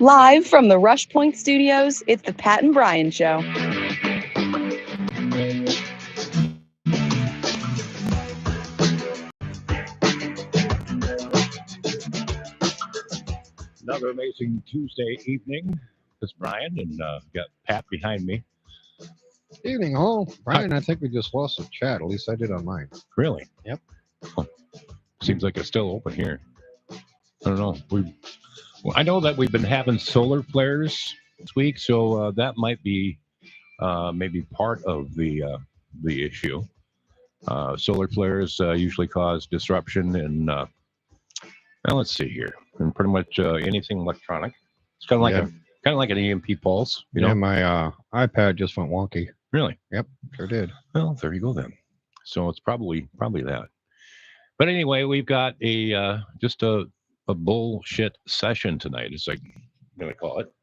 Live from the Rush Point Studios, it's the Pat and Brian Show. Another amazing Tuesday evening. It's Brian, and got Pat behind me. Evening, all. Brian, I think we just lost the chat. At least I did on mine. Really? Yep. Oh, seems like it's still open here. I don't know. I know that we've been having solar flares this week, so that might be maybe part of the issue. Solar flares usually cause disruption in. Well, let's see here, and pretty much anything electronic. It's kind of like an EMP pulse. You know, my iPad just went wonky. Really? Yep, sure did. Well, there you go then. So it's probably that. But anyway, we've got just a bullshit session tonight, as I'm going to call it.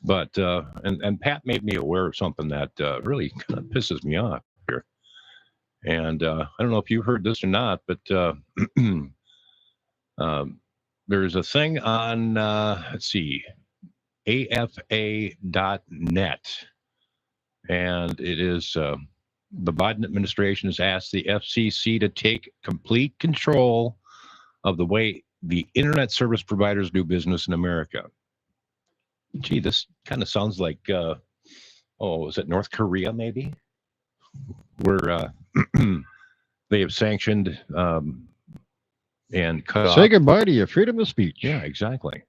But and Pat made me aware of something that really kind of pisses me off here. And I don't know if you heard this or not, but there's a thing on let's see, AFA.net. And it is the Biden administration has asked the FCC to take complete control of the way the internet service providers do business in America. Gee, this kind of sounds like, is it North Korea maybe? Where they have sanctioned and cut off. Say goodbye to your freedom of speech. Yeah, exactly.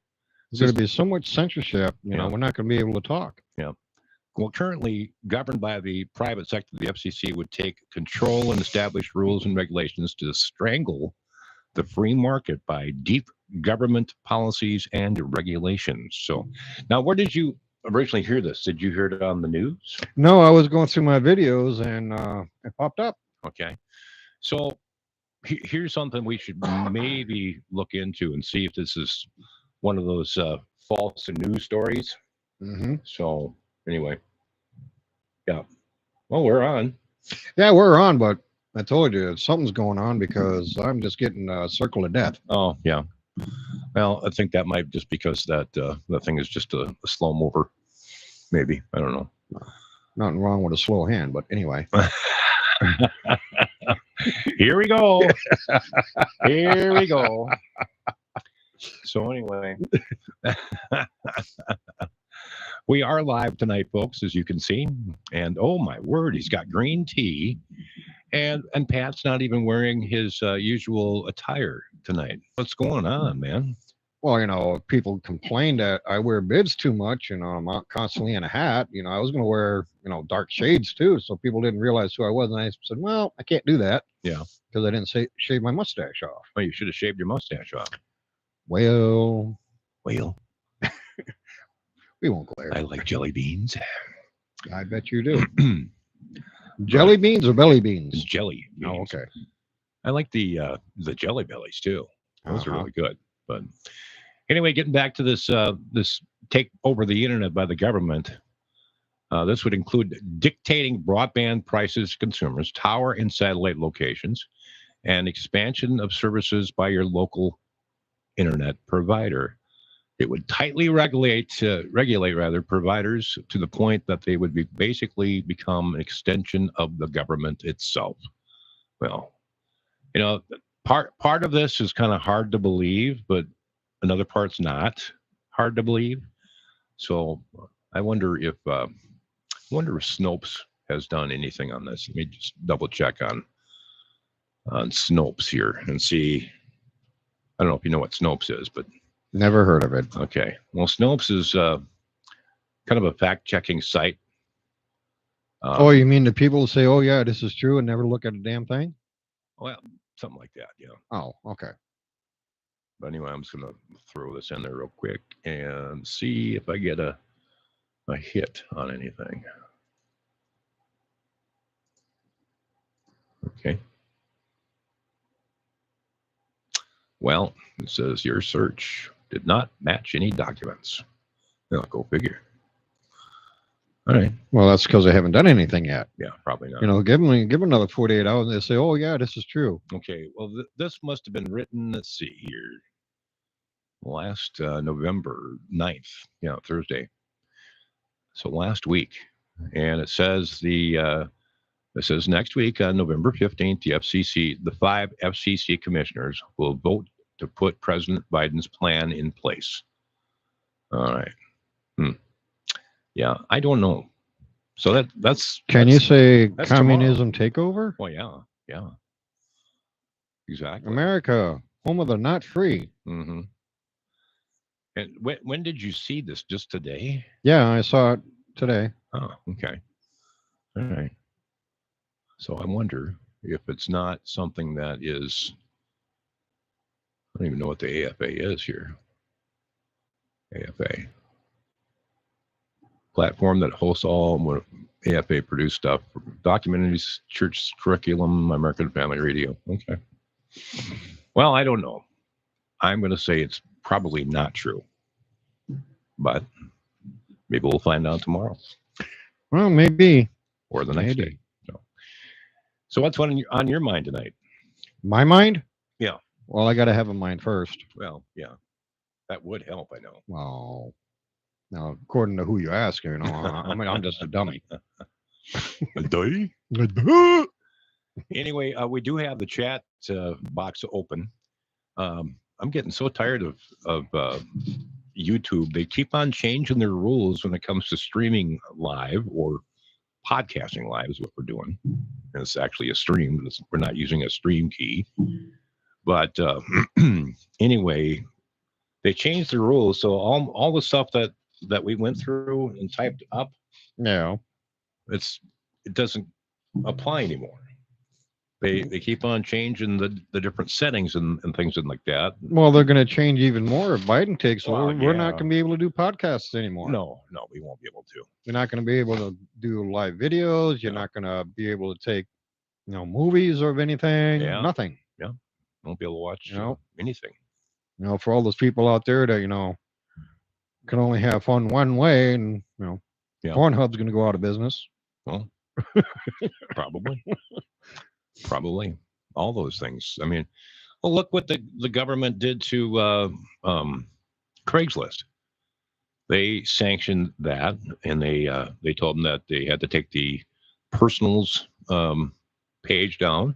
There's going to be so much censorship, you know, we're not going to be able to talk. Yeah. Well, currently governed by the private sector, the FCC would take control and establish rules and regulations to strangle the free market by deep government policies and regulations. So now, where did you originally hear this? Did you hear it on the news? No, I was going through my videos and it popped up. Okay. So here's something we should maybe look into and see if this is one of those false news stories. Mm-hmm. So anyway, yeah. Well, we're on. Yeah, we're on, but I told you something's going on because I'm just getting a circle of death. Oh, yeah. Well, I think that might just because that thing is just a slow mover. Maybe. I don't know. Nothing wrong with a slow hand, but anyway. Here we go. Here we go. So anyway, we are live tonight, folks, as you can see. And oh my word, he's got green tea. And Pat's not even wearing his usual attire tonight. What's going on, man? Well, you know, people complain that I wear bibs too much, you know, I'm not constantly in a hat. You know, I was going to wear, you know, dark shades too, so people didn't realize who I was. And I said, well, I can't do that. Yeah. Because I didn't shave my mustache off. Well, you should have shaved your mustache off. Well, we won't glare. I like jelly beans. I bet you do. Jelly beans or belly beans? It's jelly beans. Oh, okay. I like the jelly bellies too. Those are really good. But anyway, getting back to this this take over the internet by the government. This would include dictating broadband prices to consumers, tower and satellite locations, and expansion of services by your local internet provider. It would tightly regulate providers to the point that they would basically become an extension of the government itself. Well, you know, part of this is kind of hard to believe, but another part's not hard to believe. So I wonder if Snopes has done anything on this. Let me just double check on Snopes here and see. I don't know if you know what Snopes is, but never heard of it. Okay. Well, Snopes is kind of a fact-checking site. Oh, you mean the people who say, oh, yeah, this is true and never look at a damn thing? Well, something like that, yeah. Oh, okay. But anyway, I'm just going to throw this in there real quick and see if I get a hit on anything. Okay. Well, it says your search did not match any documents. Well, go figure. All right. Well, that's because I haven't done anything yet. Yeah, probably not. You know, give them another 48 hours and they say, oh, yeah, this is true. Okay. Well, this must have been written. Let's see here. last November 9th, Thursday. So last week. And it says next week on November 15th, the 5 FCC commissioners will vote to put President Biden's plan in place. All right. Yeah, I don't know. So that's. Can you say that's communism takeover? Oh yeah. Exactly. America, home of the not free. Mm-hmm. And when did you see this? Just today? Yeah, I saw it today. Oh, okay. All right. So I wonder if it's not something that is. I don't even know what the AFA is here. AFA. Platform that hosts all AFA produced stuff, documentaries, church curriculum, American Family Radio. Okay. Well, I don't know. I'm going to say it's probably not true, but maybe we'll find out tomorrow. Well, maybe. Or the next day. So what's on your mind tonight? My mind? Yeah. Well, I got to have a mind first. Well, yeah. That would help, I know. Well, now, according to who you ask, I'm just a dummy. A dummy? Anyway, we do have the chat box open. I'm getting so tired of YouTube. They keep on changing their rules when it comes to streaming live or podcasting live is what we're doing. And it's actually a stream. We're not using a stream key. But anyway, they changed the rules. So all the stuff that we went through and typed up, it doesn't apply anymore. They keep on changing the different settings and things and like that. Well, they're going to change even more if Biden takes over. We're not going to be able to do podcasts anymore. No, we won't be able to. You're not going to be able to do live videos. You're not going to be able to take, movies or anything. Yeah. Nothing. Yeah, won't be able to watch anything. For all those people out there that can only have fun one way, and Pornhub's going to go out of business. Well, probably all those things. I mean, well, look what the government did to Craigslist. They sanctioned that, and they told them that they had to take the personals page down,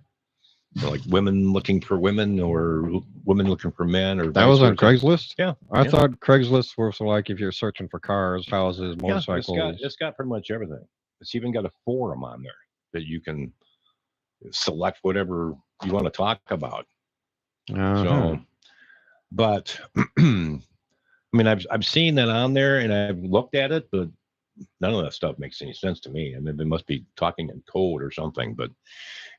like women looking for women or women looking for men, or that was on Craigslist. Yeah, I thought Craigslist was like if you're searching for cars, houses, motorcycles. It's got pretty much everything. It's even got a forum on there that you can select whatever you want to talk about. So, but I mean, I've seen that on there and I've looked at it, but none of that stuff makes any sense to me. I mean, they must be talking in code or something. But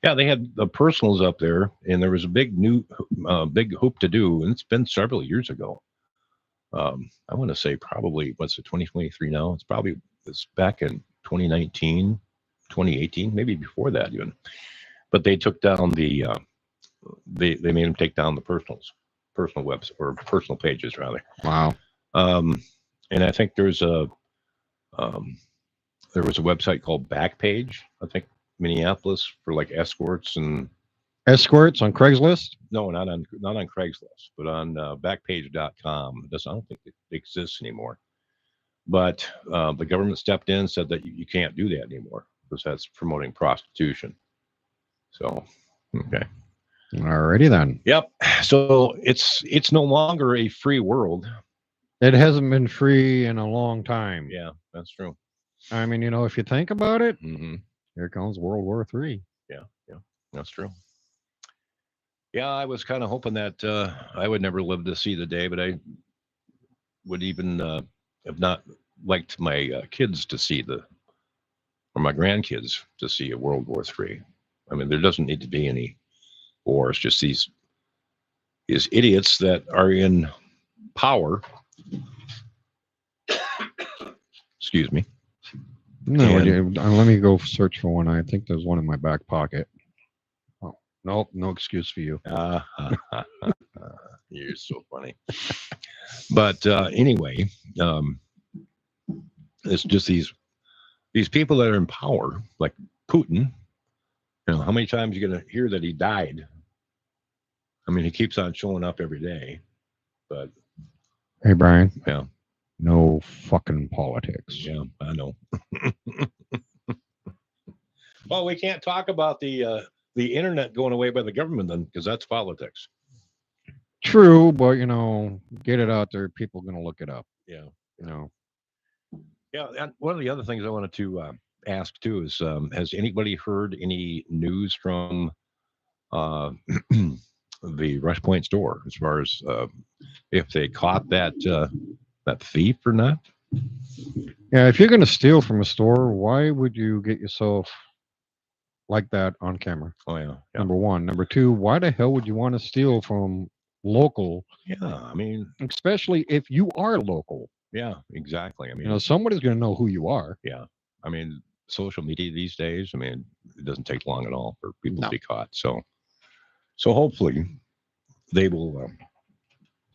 yeah, they had the personals up there, and there was a big hoop to do, and it's been several years ago. I want to say probably what's it 2023 now? It's back in 2019, 2018, maybe before that even. But they took down they made them take down the personal webs or personal pages rather. Wow. And I think there was a website called Backpage, I think Minneapolis, for like escorts on Craigslist. No, not on Craigslist, but on Backpage.com. I don't think it exists anymore. But the government stepped in and said that you can't do that anymore because that's promoting prostitution. So, okay. Alrighty then. Yep. So it's no longer a free world. It hasn't been free in a long time. Yeah, that's true. I mean, if you think about it, mm-hmm. Here comes World War III. Yeah, that's true. Yeah, I was kind of hoping that I would never live to see the day, but I would even have not liked my kids to see or my grandkids to see a World War III. I mean, there doesn't need to be any war. It's just these idiots that are in power. Excuse me. No, let me go search for one. I think there's one in my back pocket. Oh, nope, no excuse for you. You're so funny. But anyway, it's just these people that are in power, like Putin. How many times are you going to hear that he died? I mean, he keeps on showing up every day, but Hey, Brian. Yeah. No fucking politics. Yeah, I know. Well, we can't talk about the internet going away by the government then, because that's politics. True, but get it out there. People gonna look it up. Yeah. You know. Yeah, and one of the other things I wanted to ask too is, has anybody heard any news from uh, the Rush Point store as far as if they caught that thief or not? Yeah, if you're gonna steal from a store, why would you get yourself like that on camera? Oh yeah, yeah, Number one. Number two, why the hell would you want to steal from local, yeah. I mean, especially if you are local? yeah, exactly. I mean, Somebody's gonna know who you are. yeah. I mean, social media these days. I mean, it doesn't take long at all for people No. to be caught. So hopefully they will.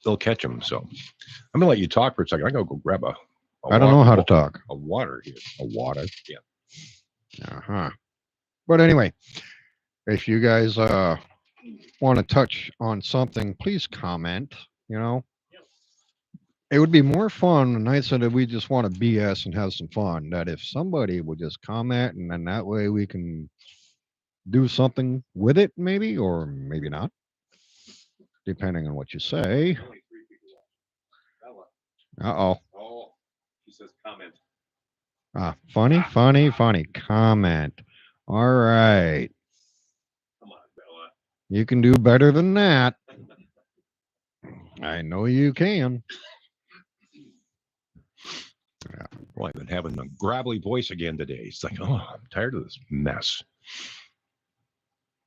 They'll catch them. So I'm gonna let you talk for a second. I gotta go grab a I don't know how to talk. a water here. A water. Yeah. Uh-huh. But anyway, if you guys want to touch on something, please comment. It would be more fun on nights that we just want to BS and have some fun. That if somebody would just comment, and then that way we can do something with it, maybe, or maybe not, depending on what you say. Uh-oh. Oh, she says comment. Funny comment. All right. Come on, Bella. You can do better than that. I know you can. Yeah. Well, I've been having a gravelly voice again today. It's like, oh, I'm tired of this mess.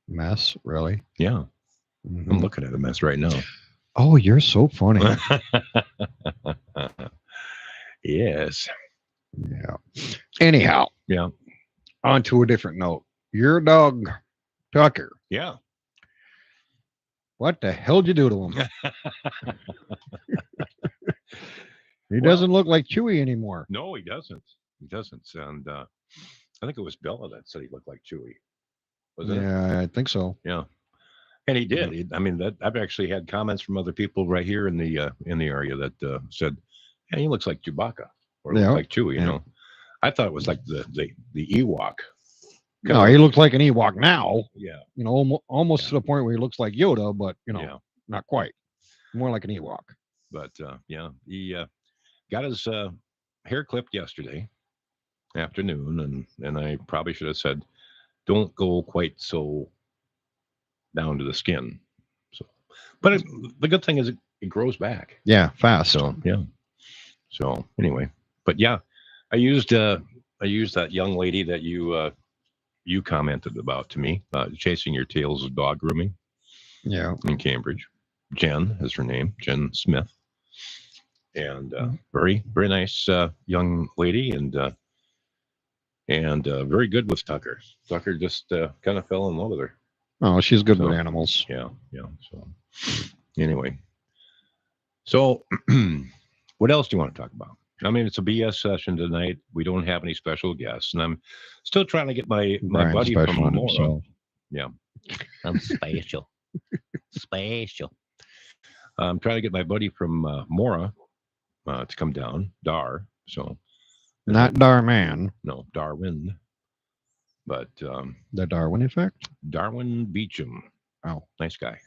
Mess, really? Yeah. Mhm. I'm looking at a mess right now. Oh, you're so funny. Yes. Yeah. Anyhow, Yeah. on to a different note. Your dog, Tucker, Yeah. what the hell did you do to him? He Well- doesn't look like Chewy anymore. No, he doesn't. He doesn't. And I think it was Bella that said he looked like Chewy. Was it? Yeah, I think so. Yeah. And he did. I mean, that I've actually had comments from other people right here in the area that said, "Yeah, he looks like Chewbacca or Yeah. looks like Chewie." You Yeah. know, I thought it was like the Ewok. No, he looks like an Ewok now. Yeah. Almost Yeah. to the point where he looks like Yoda, but Yeah. not quite. More like an Ewok. But yeah, he got his hair clipped yesterday afternoon, and I probably should have said, "Don't go quite so down to the skin." So, but the good thing is it grows back. Yeah, fast. So yeah. So anyway, but yeah, I used that young lady that you commented about to me, chasing your tails of dog grooming Yeah. in Cambridge. Jen is her name, Jen Smith, and very very nice young lady, and very good with Tucker. Tucker just kind of fell in love with her. Oh, she's good So, with animals. Yeah, yeah. So anyway, so what else do you want to talk about? I mean, it's a BS session tonight. We don't have any special guests, and I'm still trying to get my Brian's buddy special from on Mora. himself. Yeah, I'm special. Special. I'm trying to get my buddy from Mora to come down, Dar. So Not Darman, no, Darwin, but the Darwin effect. Darwin Beecham. Oh, Nice guy.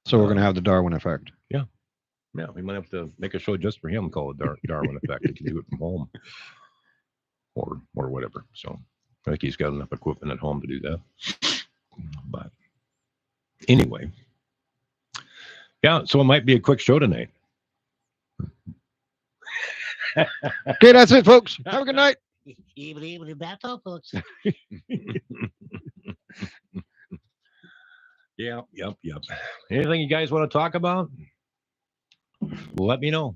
so we're gonna have the Darwin effect. Yeah, we might have to make a show just for him called Darwin Effect. He can do it from home or whatever. So I think he's got enough equipment at home to do that. But anyway, yeah, so it might be a quick show tonight. Okay, that's it, folks. Have a good night. Even that's all, folks. Yeah, yep. Anything you guys want to talk about? Let me know.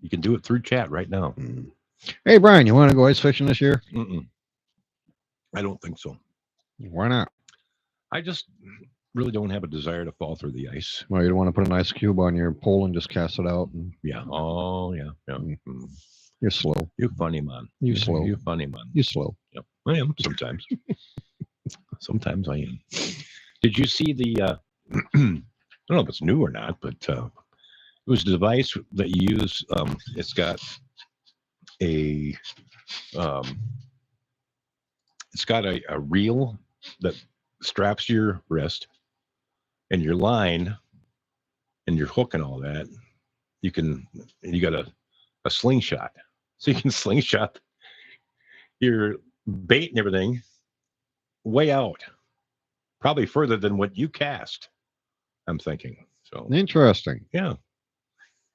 You can do it through chat right now. Hey, Brian, you want to go ice fishing this year? Mm-mm. I don't think so. Why not? I just really don't have a desire to fall through the ice. Well, you don't want to put an ice cube on your pole and just cast it out. And Yeah. Oh, yeah. you're slow. You funny man. You slow. You funny man. You're slow. Yep. I am sometimes. Sometimes I am. Did you see the? I don't know if it's new or not, but It was the device that you use. It's got a um, a reel that straps your wrist and your line and your hook and all that. You got a slingshot, so you can slingshot your bait and everything way out, probably further than what you cast. I'm thinking. So Interesting. yeah,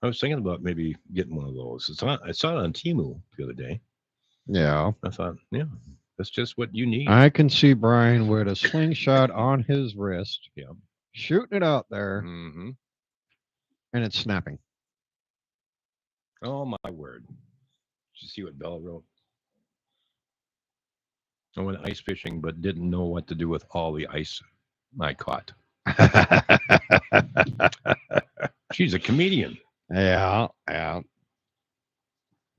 I was thinking about maybe getting one of those. I saw it on Temu the other day. Yeah. I thought, yeah, that's just what you need. I can see Brian with a slingshot on his wrist, Yeah. shooting it out there, Mm-hmm. and it's snapping. Oh my word! Did you see what Bella wrote? I went ice fishing, but didn't know what to do with all the ice I caught. She's a comedian. Yeah.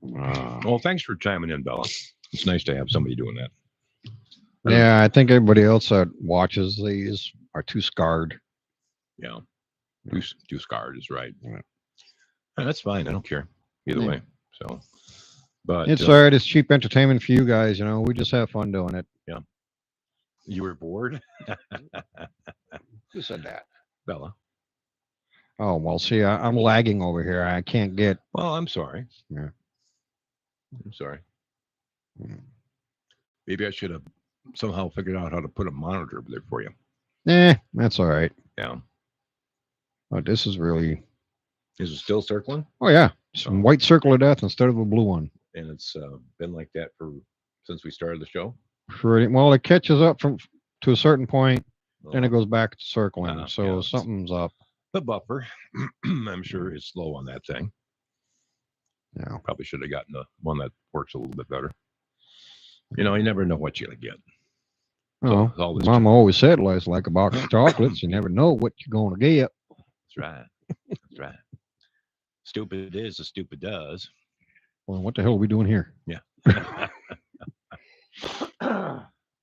Well, thanks for chiming in, Bella. It's nice to have somebody doing that. Yeah, I think everybody else that watches these are too scarred. Yeah. Too scarred is right. Yeah. That's fine. I don't care either Yeah. way. So, but It's all right. It's cheap entertainment for you guys. You know, we just have fun doing it. yeah. You were bored, Who said that? Bella? Oh, well, see, I'm lagging over here. I can't get. Well, I'm sorry. Yeah. I'm sorry. Mm. Maybe I should have somehow figured out how to put a monitor there for you. That's all right. Yeah. But this is really. Is it still circling? Oh, yeah. Some white circle of death instead of a blue one. And it's been like that since we started the show. Well, it catches up to a certain point, then Oh, it goes back to circling. Ah, So yeah. something's up. the buffer, I'm sure, is slow on that thing. Yeah. Probably should have gotten the one that works a little bit better. You know, you never know what you're gonna get. Oh, all this Mama always said it's like a box of chocolates. You never know what you're going to get. That's right. That's right. Stupid is as stupid does. Well, what the hell are we doing here? Yeah.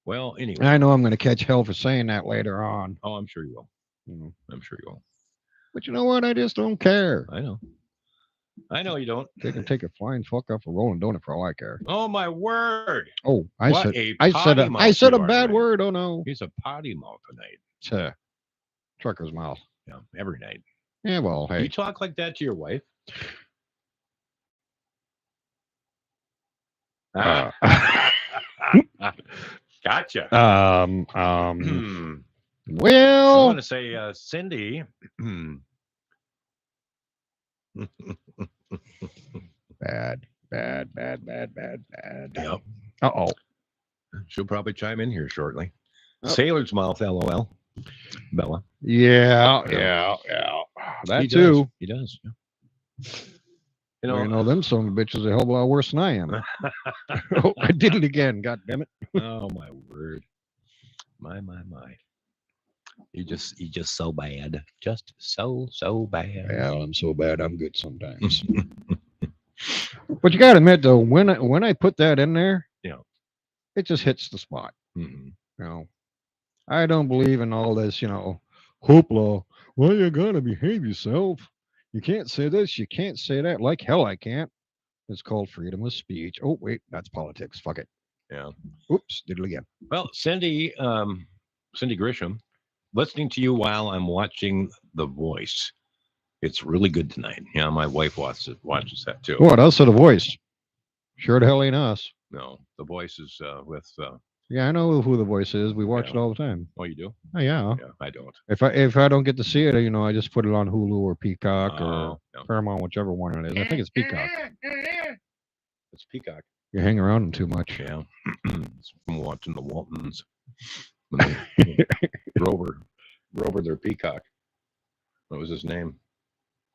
Well, anyway. I know I'm going to catch hell for saying that later on. Oh, I'm sure you will. Mm. I'm sure you will. But you know what? I just don't care. I know. I know you don't. They can take a flying fuck off a rolling donut for all I care. Oh my word! Oh, I What said a I potty said a mouth you are bad tonight. word. Oh no. He's a potty mouth tonight. It's a trucker's mouth. Yeah, every night. Yeah, well, You hey. talk like that to your wife? Uh, Gotcha. um, I well, want to say, Cindy. bad. Yep. Uh-oh. She'll probably chime in here shortly. Oh. Sailor's mouth, LOL. Bella. Yeah. That He too. Does. He does. Yeah. You Well, know, you know, them some bitches are a hell of a lot worse than I am. Oh, I did it again. God damn it. oh my word. My. You just so bad. Just so bad. Well, I'm so bad. I'm good sometimes. But you got to admit, though, when I put that in there, Yeah. it just hits the spot. Mhm. You know, I don't believe in all this, hoopla. Well, you got to behave yourself. You can't say this. You can't say that. Like hell, I can't. It's called freedom of speech. Oh, wait, that's politics. Fuck it. Yeah. Oops, did it again. Well, Cindy Grisham, listening to you while I'm watching The Voice. It's really good tonight. Yeah, my wife watches that too. What? Us or The Voice? Sure the hell ain't us. No, The Voice is with. Yeah, I know who The Voice is. We watch it all the time. Oh, you do? Oh, yeah. Yeah, I don't. If I don't get to see it, I just put it on Hulu or Peacock or No. Paramount, whichever one it is. I think it's Peacock. It's Peacock. You hang around them too much. Yeah, it's from watching the Waltons. When Grover, their Peacock. What was his name?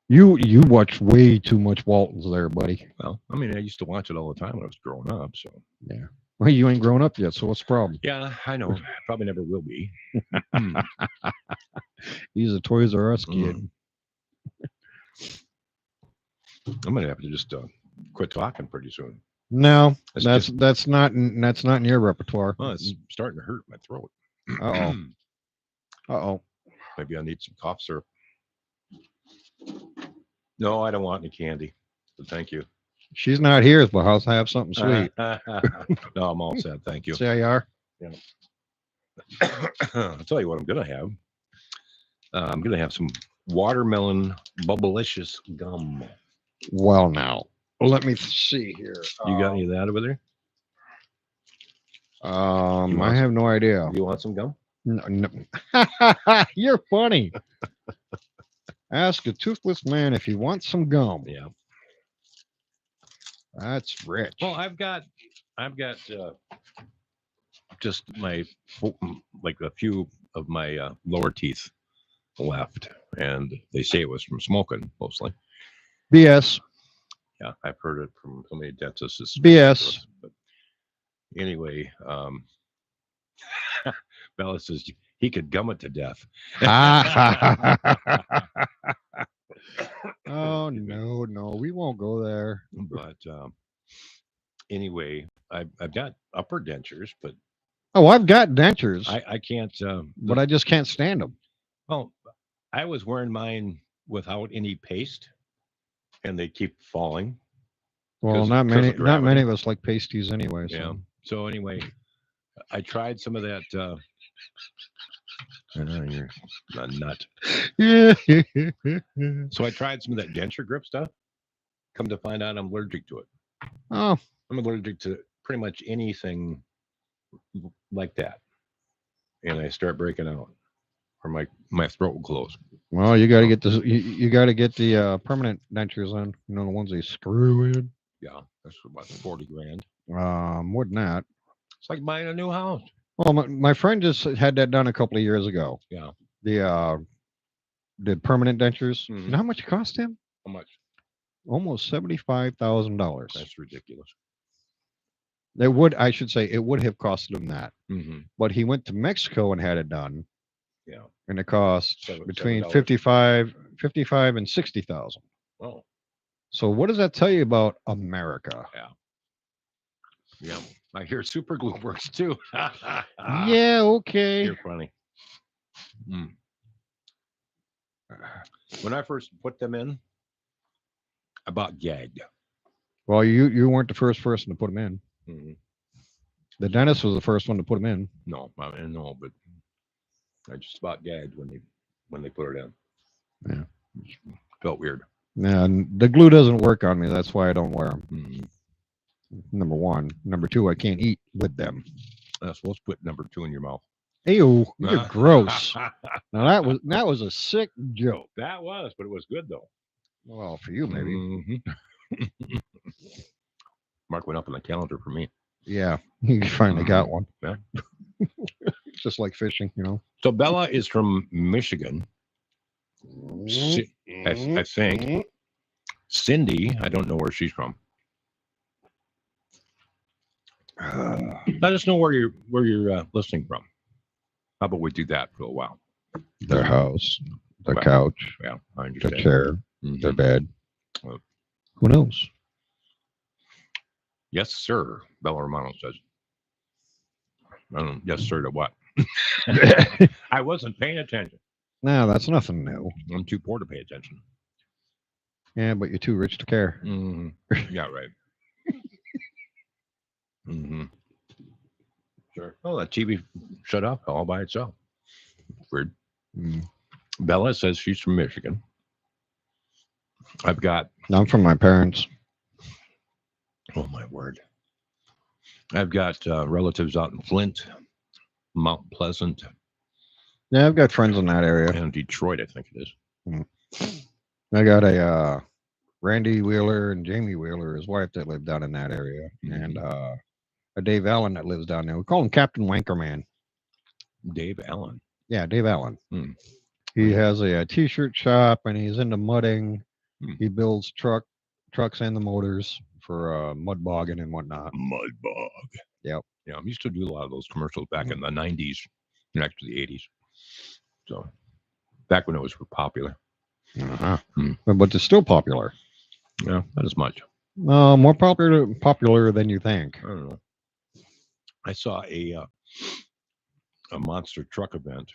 You watch way too much Waltons there, buddy. Well, I mean, I used to watch it all the time when I was growing up. So Yeah. Well, you ain't grown up yet, so what's the problem? yeah, I know. Probably never will be. He's a Toys R Us kid. I'm gonna have to just quit talking pretty soon. No, That's that's not in your repertoire. Oh, it's starting to hurt my throat. Uh-oh. Maybe I need some cough syrup. No, I don't want any candy. But thank you. She's not here, but I'll have something sweet. No, I'm all set. Thank you. See how you are? I'll tell you what I'm gonna have. I'm gonna have some watermelon bubblicious gum. Well, now let me see here. You got any of that over there? I have no idea. You want some gum? No. You're funny. Ask a toothless man if he wants some gum. Yeah. That's rich. Well, I've got just like a few of my lower teeth left, and they say it was from smoking mostly. BS. Yeah, I've heard it from so many dentists. It's BS. ridiculous. But anyway, Bella says he could gum it to death. Oh no, we won't go there. But anyway, I've got upper dentures, but Oh, I've got dentures, I can't. but I just can't stand them. Well, I was wearing mine without any paste, and they keep falling. Well, 'Cause- not 'cause of many, not gravity. many of us like pasties anyway. Yeah. So. So anyway, I tried some of that. You're a nut. Yeah. So I tried some of that denture grip stuff. Come to find out, I'm allergic to it. Oh, I'm allergic to pretty much anything like that, and I start breaking out, or my throat will close. well, you got to get this. You got to get the permanent dentures on. You know, the ones they screw in. Yeah, that's about 40 grand. More than that. It's like buying a new house. Well, my friend just had that done a couple of years ago. Yeah. The permanent dentures. Mhm. You know how much it cost him? How much? Almost $75,000. That's ridiculous. I should say, it would have costed him that. Mm-hmm. But he went to Mexico and had it done, Yeah. and it cost $7 between $7. 55 and 60,000. Oh, So what does that tell you about America? yeah. I hear super glue works too. Yeah, okay. You're funny. Mm. When I first put them in, I about gagged. Well, you weren't the first person to put them in. Mm-hmm. The dentist was the first one to put them in. No, I mean, no, but I just about gagged when they put it in. Yeah. Felt weird. Yeah, and the glue doesn't work on me. That's why I don't wear them. Mm-hmm. Number one. Number two, I can't eat with them. That's supposed to put number 2 in your mouth. Ew, you're gross. Now that was a sick joke. That was, but it was good though. Well, for you maybe. Mhm. Mark went up on the calendar for me. Yeah, you finally got one. Yeah. Just like fishing, you know. So Bella is from Michigan, I think. Cindy, I don't know where she's from. Let us know where you're listening from. How about we do that for a while? Their house, their Well, couch, Yeah, I their understand. chair, Mhm. their bed. Well. Who knows? Yes, sir. Bella Romano says. I don't know. Yes, sir. To what? I wasn't paying attention. No, that's nothing new. I'm too poor to pay attention. Yeah, but you're too rich to care. Mm-hmm. Yeah, right. Mm-hmm. Sure. Oh, that TV shut off all by itself. Weird. Mm. Bella says she's from Michigan. I've got, I'm from my parents. oh my word. I've got relatives out in Flint, Mount Pleasant, Yeah, I've got friends in that area. and Detroit, I think it is. I got a Randy Wheeler and Jamie Wheeler, his wife, that live down in that area, and a Dave Allen that lives down there. We call him Captain Wankerman. Dave Allen. Yeah, Dave Allen. Hmm. He has a t-shirt shop, and he's into mudding. Hmm. He builds trucks and the motors for mud bogging and whatnot. Mud bog. Yep. Yeah, I used to do a lot of those commercials back in the 90s and actually the 80s. So back when it was popular. Uh-huh. Hmm. But they're still popular. Yeah, not as much. More popular than you think. I don't know. I saw a monster truck event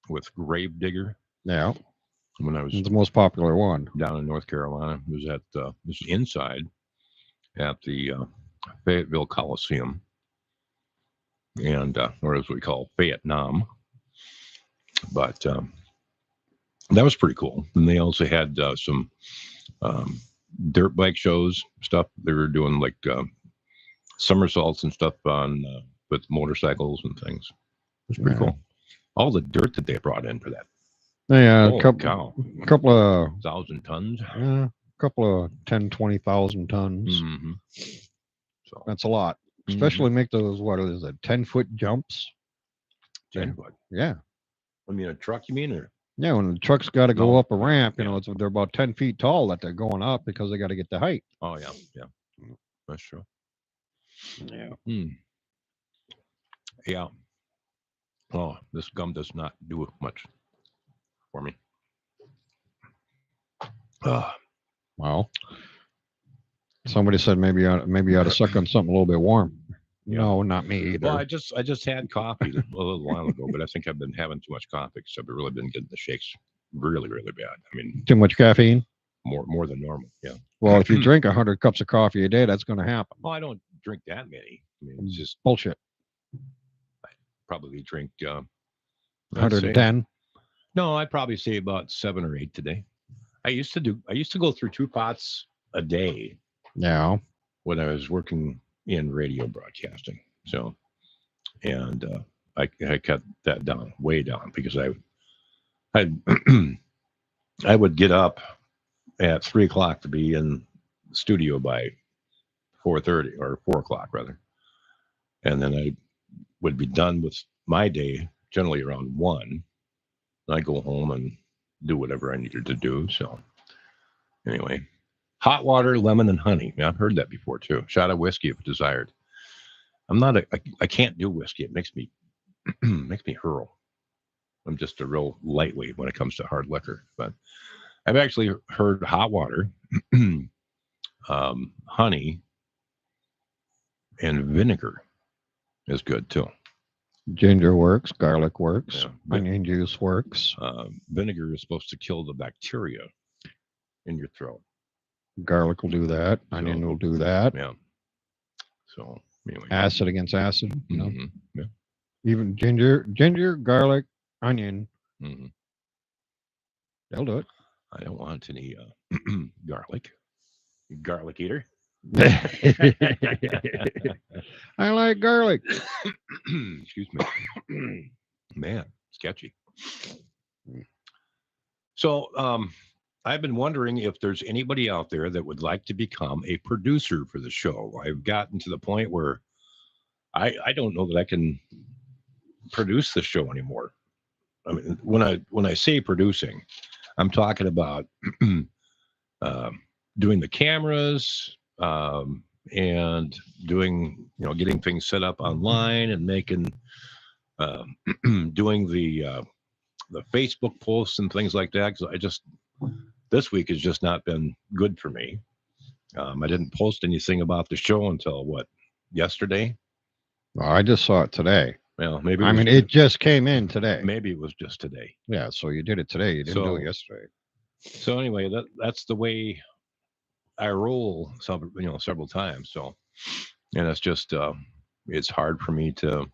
with Gravedigger Yeah. when I was It's the most popular one. down in North Carolina. It was at it was inside at the Fayetteville Coliseum, and or as we call Vietnam. But that was pretty cool. And they also had some dirt bike shows stuff. They were doing like somersaults and stuff on with motorcycles and things. It was pretty cool. All the dirt that they brought in for that. Yeah, Holy cow. couple of 1,000 tons. yeah, couple of 10, 20,000 tons. Mm-hmm. So That's a lot. Especially make those, what is it, 10-foot jumps? 10 foot. Yeah. I mean, a truck, you mean, or Yeah, when the truck's got to go No. up a ramp, you Yeah. know, they're about 10 feet tall that they're going up because they got to get the height. oh yeah, that's true. Yeah. Yeah. Oh, this gum does not do much for me. Well, somebody said maybe you ought to suck on something a little bit warm. Yeah. No, not me either. Well, I just had coffee a little while ago, but I think I've been having too much coffee because I've really been getting the shakes really, really bad. I mean, Too much caffeine. more than normal. Yeah. Well, if you drink 100 cups of coffee a day, that's going to happen. Well, I don't drink that many. I mean, it's just Bullshit. probably drink I'd say- 110. No, I'd probably say about 7 or 8 today. I used to go through 2 pots a day Yeah. when I was working in radio broadcasting. So, and I cut that down, way down, because I I would get up at 3 o'clock to be in the studio by 4:30 or 4 o'clock rather, and then I would be done with my day generally around 1. And I go home and do whatever I needed to do. So, anyway, hot water, lemon, and honey. I've heard that before too. Shot of whiskey if desired. I can't do whiskey. It makes me makes me hurl. I'm just a real lightweight when it comes to hard liquor. But I've actually heard hot water, honey, and vinegar is good too. Ginger works. Garlic works. Yeah. Onion juice works. Vinegar is supposed to kill the bacteria in your throat. Garlic will do that. Onion will do that. Yeah. So anyway, Acid against acid. You know? Mhm, yeah. Even ginger, garlic, onion. hmm They'll do it. I don't want any garlic. Garlic eater. I like garlic. Excuse me. Man, sketchy. So I've been wondering if there's anybody out there that would like to become a producer for the show. I've gotten to the point where I don't know that I can produce the show anymore. I mean, when I say producing, I'm talking about doing the cameras and doing, getting things set up online and making, doing the Facebook posts and things like that. Because this week has just not been good for me. I didn't post anything about the show until yesterday. Well, I just saw it today. Well, maybe It just came in today. maybe it was just today. Yeah, so you did it today. You didn't do So- it yesterday. So anyway, that's the way I roll several times. So, and it's just it's hard for me to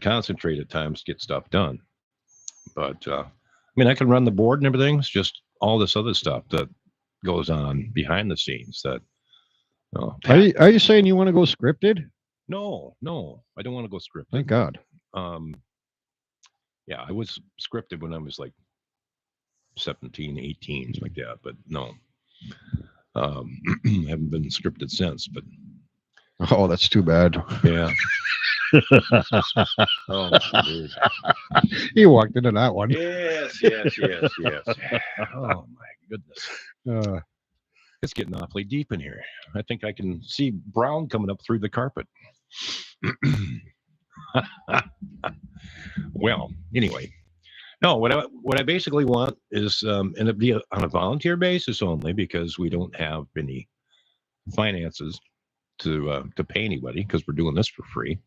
concentrate at times to get stuff done. But I mean, I can run the board and everything. It's just all this other stuff that goes on behind the scenes that. Are you saying you want to go scripted? No, I don't want to go scripted. Thank God. Yeah, I was scripted when I was like 17, 18, something like that, but no. Haven't been scripted since, but Oh, that's too bad. yeah. Oh, dude. You walked into that one. Yes. Oh my goodness. It's getting awfully deep in here. I think I can see brown coming up through the carpet. Well, anyway. No, what I basically want is and it'd be on a volunteer basis only, because we don't have any finances to pay anybody, because we're doing this for free.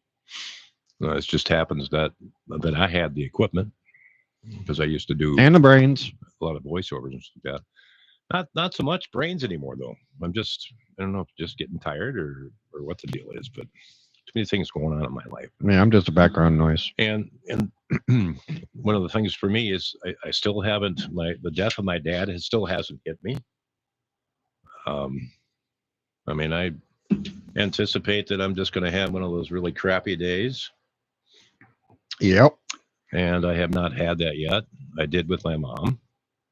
It just happens that I had the equipment because I used to do And the brains. a lot of voiceovers and stuff like that. Not so much brains anymore though. I don't know if just getting tired or what the deal is, but too many things going on in my life. Yeah, I'm just a background noise. And one of the things for me is I still haven't the death of my dad still hasn't hit me. I mean, I anticipate that I'm just going to have one of those really crappy days, Yep. and I have not had that yet. I did with my mom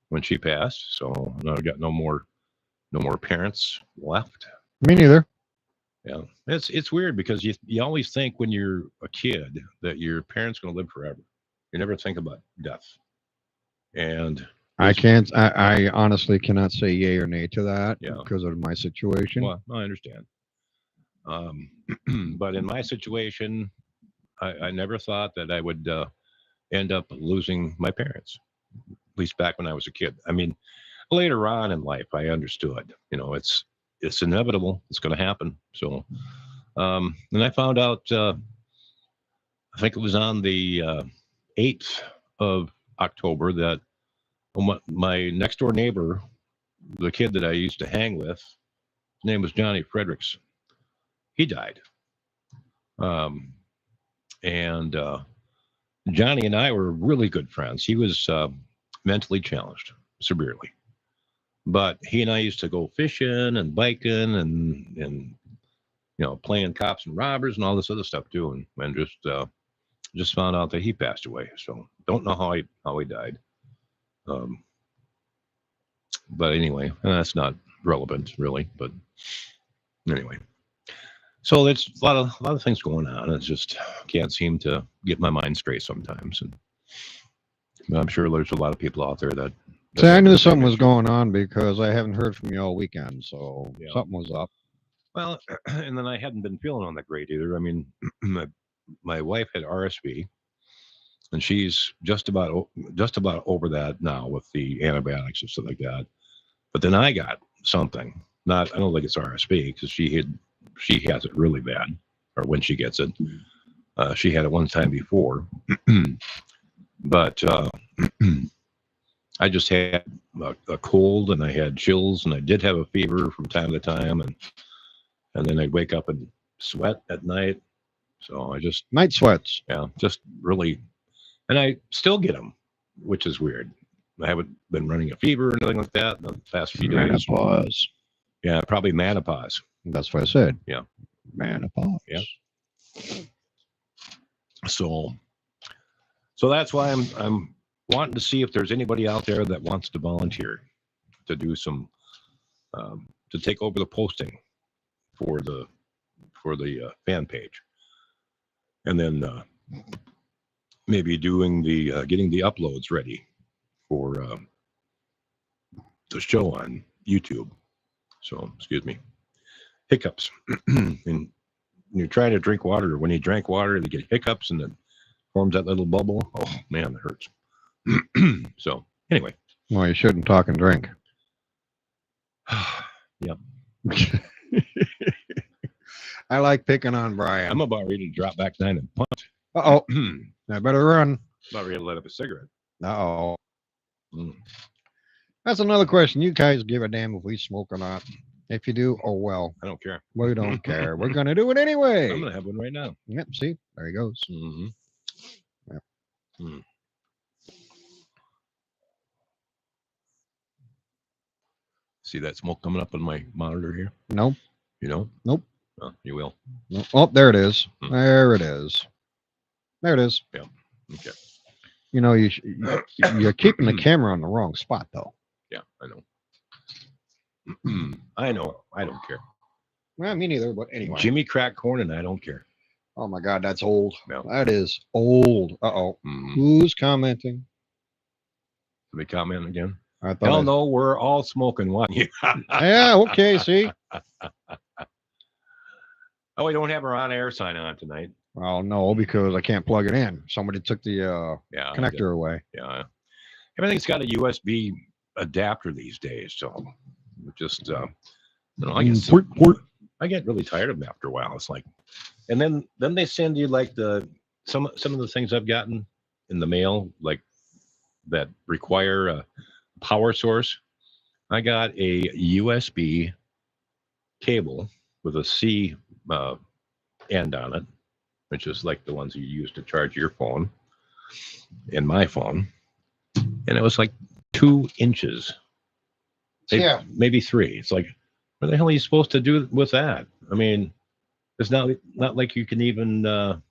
when she passed, so I've got no more parents left. Me neither. Yeah, it's weird because you always think when you're a kid that your parents going to live forever. You never think about death, and I honestly cannot say yay or nay to that Yeah. because of my situation. well, I understand. But in my situation, I never thought that I would end up losing my parents. At least back when I was a kid. I mean, later on in life, I understood. It's inevitable. It's going to happen. So, and I found out. I think it was on the 8th of October that my next door neighbor, the kid that I used to hang with, his name was Johnny Fredericks. He died. And Johnny and I were really good friends. He was mentally challenged severely, but he and I used to go fishing and biking and playing cops and robbers and all this other stuff too. And just found out that he passed away. So don't know how he died. But anyway, that's not relevant really. But anyway. So there's a lot of things going on. It's just can't seem to get my mind straight sometimes, and I'm sure there's a lot of people out there that. See, I knew something was going on because I haven't heard from you all weekend, so Yeah. something was up. Well, and then I hadn't been feeling on that great either. I mean, my wife had RSV, and she's just about over that now with the antibiotics and stuff like that. But then I got something. I don't think it's RSV because she has it really bad, or when she gets it. She had it one time before, but I just had a cold and I had chills and I did have a fever from time to time, and then I'd wake up and sweat at night. So I just Night sweats. just really, and I still get them, which is weird. I haven't been running a fever or anything like that in the past few days. Menopause. Yeah, probably menopause. That's what I said. Yeah. Menopause. Yeah. So that's why I'm wanting to see if there's anybody out there that wants to volunteer to do some to take over the posting for the fan page, and then maybe doing the getting the uploads ready for the show on YouTube. So excuse me, hiccups. And you're trying to drink water. When you drink water, they get hiccups and it forms that little bubble. Oh man, it hurts. So anyway. Well, you shouldn't talk and drink. Yep. I like picking on Brian. I'm about ready to drop back down and punch. Uh-oh. I better run. About ready to let up a cigarette. Uh-oh. Mm. That's another question. You guys give a damn if we smoke or not. If you do, oh well. I don't care. We don't care. We're going to do it anyway. I'm going to have one right now. Yep, see? There he goes. Mm-hmm. Yep. Mm. See that smoke coming up on my monitor here? Nope. You know? Nope. Oh, you will. Nope. Oh, there it is. Hmm. There it is. There it is. Yeah. Okay. You know, you're keeping the camera on the wrong spot, though. Yeah, I know. I know. I don't care. Well, me neither, but anyway. Jimmy cracked corn and I don't care. Oh, my God, that's old. No. That is old. Uh-oh. Mm-hmm. Who's commenting? Did we comment again? I thought Hell no, we're all smoking one. Yeah, okay, see? Oh, we don't have our on-air sign on tonight. Well, no, because I can't plug it in. Somebody took the connector away. Yeah. Everything's got a USB adapter these days, so just I guess I get really tired of them after a while. It's like, and then they send you like some of the things I've gotten in the mail, like that require a power source, I got a USB cable with a C end on it, which is like the ones you use to charge your phone and my phone. And it was like 2 inches. Maybe 3. It's like, what the hell are you supposed to do with that? I mean, it's not like you can even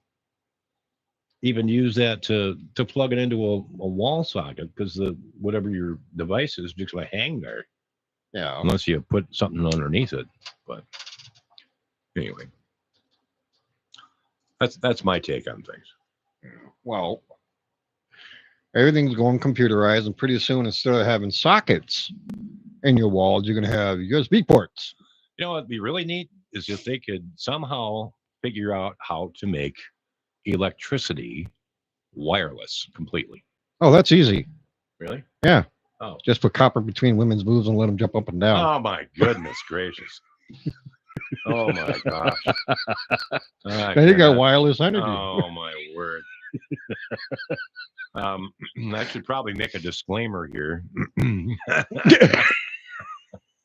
use that to plug it into a wall socket, because the whatever your device is just going to hang there. Yeah. Unless you put something underneath it. But anyway, that's my take on things. Well, everything's going computerized, and pretty soon, instead of having sockets in your walls, you're going to have USB ports. You know what'd be really neat is if they could somehow figure out how to make electricity wireless completely. Oh, that's easy. Really? Yeah. Oh. Just put copper between women's boobs and let them jump up and down. Oh my goodness gracious. Oh my gosh. Now you got wireless energy. Oh my word. I should probably make a disclaimer here.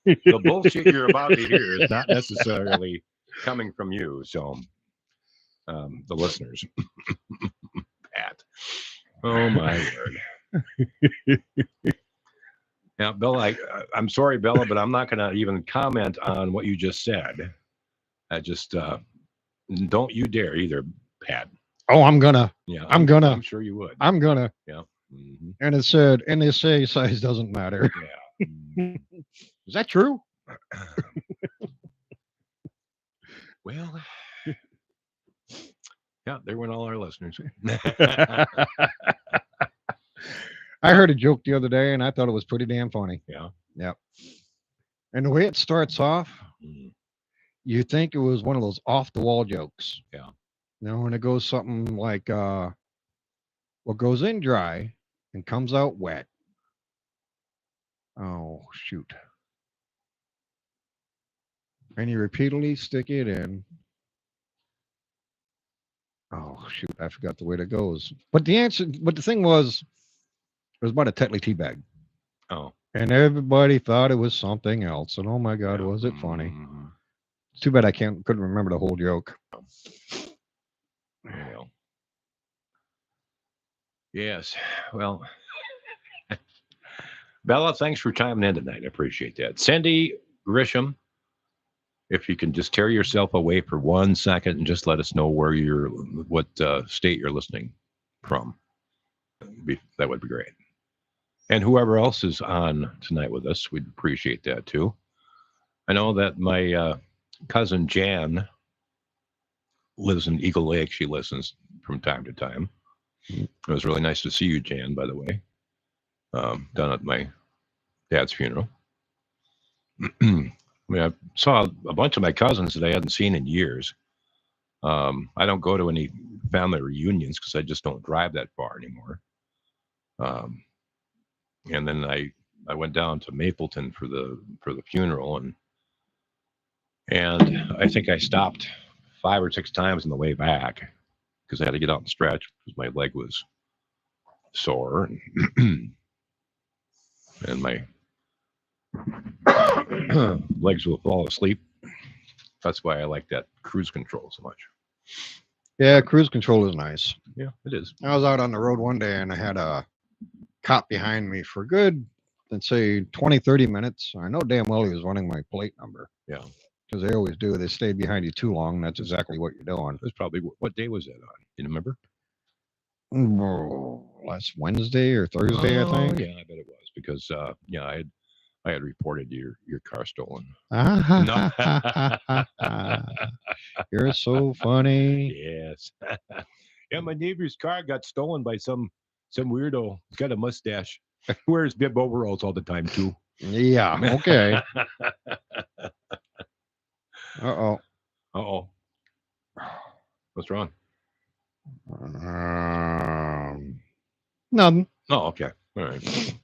The bullshit you're about to hear is not necessarily coming from you. So, the listeners, Pat. Oh my word. Now, Bella, I'm sorry, Bella, but I'm not going to even comment on what you just said. I just don't you dare either, Pat. Oh, I'm gonna. Yeah, I'm gonna. I'm sure you would. I'm gonna. Yeah. Mm-hmm. And it said NSA size doesn't matter. Yeah. Mm-hmm. Is that true? Well, yeah, there went all our listeners. I heard a joke the other day, and I thought it was pretty damn funny. Yeah. Yep. And the way it starts off, you think it was one of those off-the-wall jokes. Yeah. You know, and it goes something like, what goes in dry and comes out wet. Oh, shoot. And you repeatedly stick it in. Oh, shoot. I forgot the way that goes. But the thing was, it was about a Tetley tea bag. Oh. And everybody thought it was something else. And oh my God, was it funny? It's too bad I couldn't remember the whole joke. Well. Yes. Well, Bella, thanks for chiming in tonight. I appreciate that. Cindy Grisham, if you can just tear yourself away for 1 second and just let us know what state you're listening from, that would be great. And whoever else is on tonight with us, we'd appreciate that too. I know that my cousin Jan lives in Eagle Lake. She listens from time to time. It was really nice to see you, Jan, by the way, down at my dad's funeral. I mean, I saw a bunch of my cousins that I hadn't seen in years. I don't go to any family reunions because I just don't drive that far anymore. And then I went down to Mapleton for the funeral, and I think I stopped 5 or 6 times on the way back because I had to get out and stretch because my leg was sore and my legs will fall asleep. That's why I like that cruise control so much. Yeah, cruise control is nice. Yeah, it is. I was out on the road one day and I had a cop behind me for good, let's say 20, 30 minutes. I know damn well he was running my plate number. Yeah. Because they always do. They stayed behind you too long. That's exactly what you're doing. It was probably, what day was that on? You remember? Last Wednesday or Thursday, I think. Yeah, I bet it was because yeah, I had reported your car stolen. You're so funny. Yes. Yeah, my neighbor's car got stolen by some weirdo. He's got a mustache. Wears bib overalls all the time too. Yeah. Okay. Uh-oh. What's wrong? Nothing. Oh, okay. All right.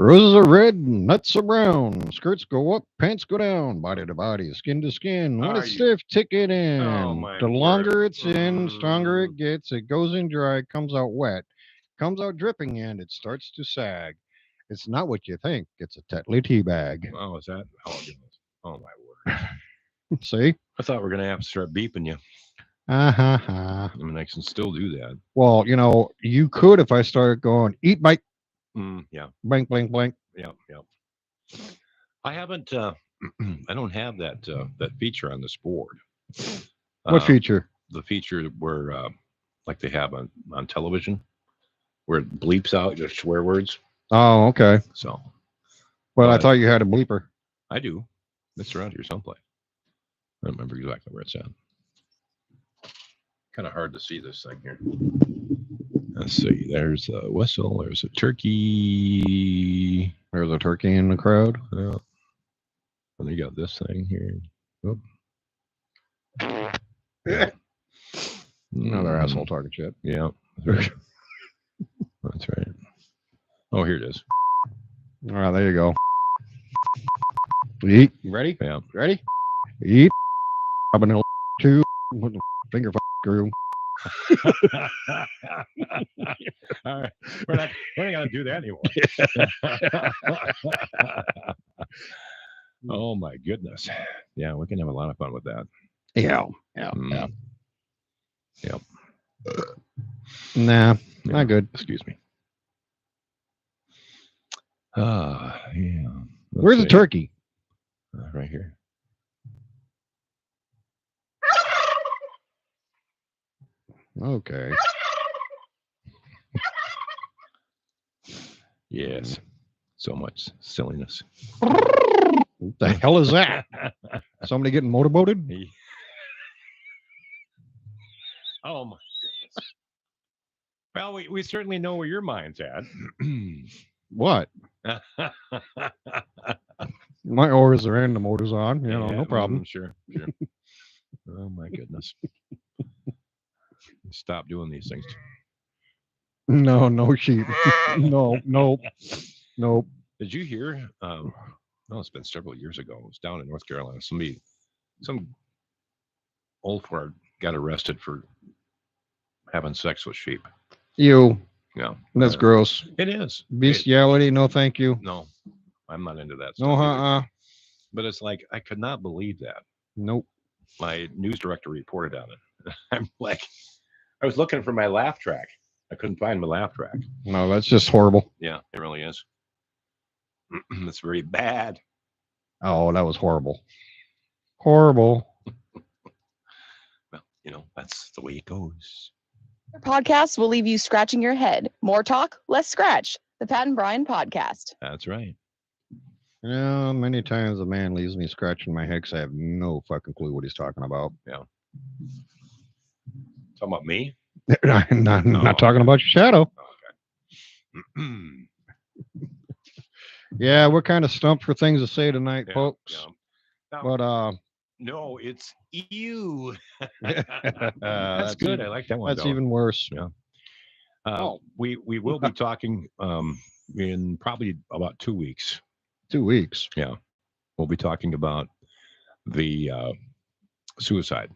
Roses are red, nuts are brown. Skirts go up, pants go down. Body to body, skin to skin. When Are it's you- stiff, tick it in. Oh, my The longer word. it's in, stronger it gets. It goes in dry, comes out wet, comes out dripping, and it starts to sag. It's not what you think. It's a Tetley tea bag. Oh, is that? Oh, goodness. Oh, my word. See? I thought we were going to have to start beeping you. Ha. I mean, I can still do that. Well, you could if I started going, eat, bite, Yeah. blank, blank, blank. Yeah. I haven't. I don't have that that feature on this board. What feature? The feature where, like they have on television, where it bleeps out your swear words. Oh, okay. So, Well, I but- thought you had a bleeper. I do. It's around here someplace. I don't remember exactly where it's at. Kind of hard to see this thing here. Let's see. There's a whistle. There's a turkey. There's a turkey in the crowd. Yeah. And you got this thing here. Oh. Another Mm, asshole talking shit. Yeah. That's right. That's right. Oh, here it is. All right, there you go. Eat. You ready? Yeah. Ready? Eat. Habanero two. Finger screw. All right. We're not going to do that anymore. Oh, my goodness. Yeah, we can have a lot of fun with that. Yeah. Mm. Yep. Nah, Yeah. not good. Excuse me. Yeah. Let's Where's the see. turkey? Right here. Okay. Yes. So much silliness. What the hell is that? Somebody getting motorboated? Oh my goodness. Well, we certainly know where your mind's at. What? My orders are in, the motor's on. Yeah, No problem. Sure. Oh my goodness. Stop doing these things. No sheep. No. Nope. Did you hear? No, it's been several years ago. It was down in North Carolina. Some old fart got arrested for having sex with sheep. You. Yeah, That's gross. it is. Bestiality, no thank you. No, I'm not into that. No, stuff either. uh-uh. But it's like I could not believe that. Nope. My news director reported on it. I'm like, I was looking for my laugh track. I couldn't find my laugh track. No, that's just horrible. Yeah, it really is. It's very bad. Oh, that was horrible. Horrible. Well, that's the way it goes. Our podcast will leave you scratching your head. More talk, less scratch. The Pat and Brian podcast. That's right. Yeah, many times a man leaves me scratching my head because I have no fucking clue what he's talking about. Talking about me? I'm not No. talking about your shadow. Okay. Yeah, we're kind of stumped for things to say tonight, Yeah, folks. yeah. Now, But no, it's you. that's That's good. I like that one. That's though. even worse. We will be talking in probably about 2 weeks. 2 weeks. Yeah, we'll be talking about the suicide.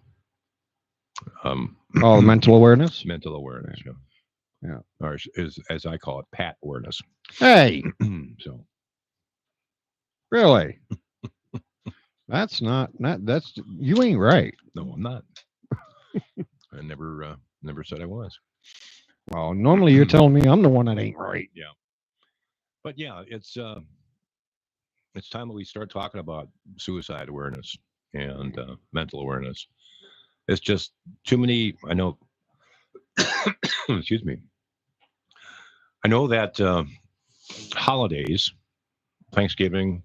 Oh, mental awareness. Mental awareness. Yeah. Or as I call it, Pat awareness. Hey, So really? That's not that's you ain't right. no, I'm not. I never said I was. Well, normally you're telling me I'm the one that ain't right. Yeah. But yeah, it's time that we start talking about suicide awareness and mental awareness. It's just too many. I know. Excuse me. I know that holidays, Thanksgiving,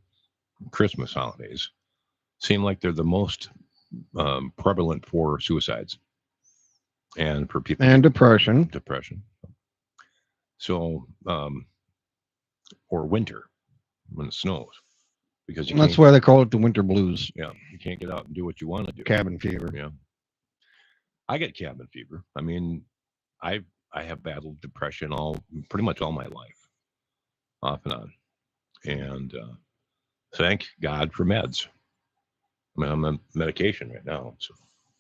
Christmas holidays, seem like they're the most prevalent for suicides and for people And depression. depression. So, or winter when it snows, because you That's can't, why they call it the winter blues. yeah, you can't get out and do what you want to do. Cabin fever. Yeah, I get cabin fever. I mean, I have battled depression pretty much all my life, off and on. And thank God for meds. I mean, I'm on medication right now, so